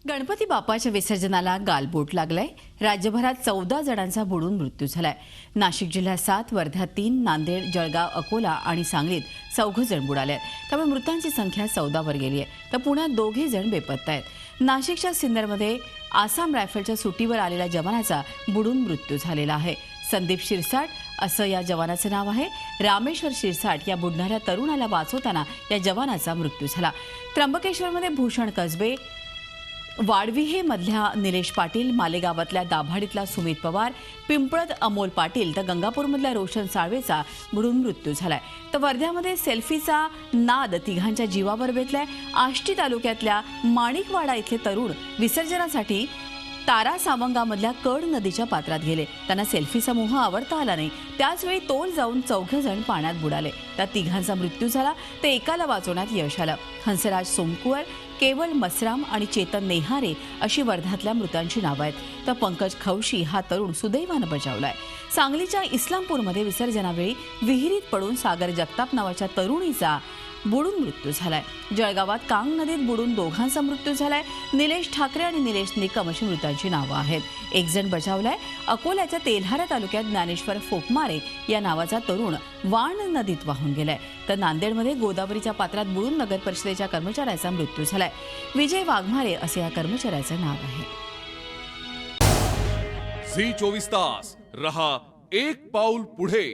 गणपती बाप्पाच्या विसर्जनाला गालबोट लागलाय। राज्यभरात 14 जणांचा बुडून मृत्यू झालाय। नाशिक जिल्ह्यात 7, वर्ध्यात 3, नांदेड, जळगाव, अकोला आणि सांगलीत 14 जण बुडाले आहेत। त्यामुळे मृतांची संख्या 14 वर गेली आहे। तर पुण्यात 2 जण बेपत्ता आहेत। नाशिकच्या सिन्नरमध्ये आसाम रायफलच्या सुट्टीवर आलेल्या जवानाचा बुडून मृत्यू झालेला आहे। संदीप शिरसाट असं या जवानाचं नाव आहे। रामेश्वर शिरसाट या बुडणाऱ्या तरुणाला वाचवताना या जवानाचा मृत्यू झाला। त्र्यंबकेश्वरमध्ये भूषण कसबे, वाडविहे मधल्या निलेश पाटील, मालेगावातल्या दाभाडीतला सुमित पवार, पिंपळद अमोल पाटील तर गंगापूरमधल्या रोशन साळवेचा बुडून मृत्यू झालाय। तर वर्ध्यामध्ये सेल्फीचा नाद तिघांच्या जीवावर बेतलाय। आष्टी तालुक्यातल्या माणिकवाडा इथले तरुण विसर्जनासाठी तारा सावंगामधल्या कड नदीच्या पात्रात गेले। त्यांना सेल्फीचा मोह आवडता आला नाही। त्याचवेळी तोल जाऊन 14 जण पाण्यात बुडाले। त्या तिघांचा मृत्यू झाला तर एकाला वाचवण्यात यश आलं। हंसराज सोमकुवर, केवल मसराम आणि चेतन नेहारे अशी वर्ध्यातल्या मृतांची नावं आहेत। तर पंकज खवशी हा तरुण सुदैवानं बचावलाय। सांगलीच्या इस्लामपूरमध्ये विसर्जनावेळी विहिरीत पडून सागर जगताप नावाच्या तरुणीचा बुडून मृत्यू झालाय। जळगावात कांग नदीत बुडून 2घांचा मृत्यू झालाय। निलेश ठाकरे आणि निलेश निकम अशी मृतांची नावं आहेत। 1 जण बचावलाय। अकोल्याच्या तेल्हारा तालुक्यात ज्ञानेश्वर फोकमारे या नावाचा तरुण वाण नदीत वाहून गेलाय। तर नांदेडमध्ये गोदावरीच्या पात्रात बुडून नगर परिषदेच्या कर्मचाऱ्याचा मृत्यू झालाय। विजय वाघमारे असे या कर्मचाऱ्याचं नाव आहे। झी 24 तास रहा एक पाऊल पुढे।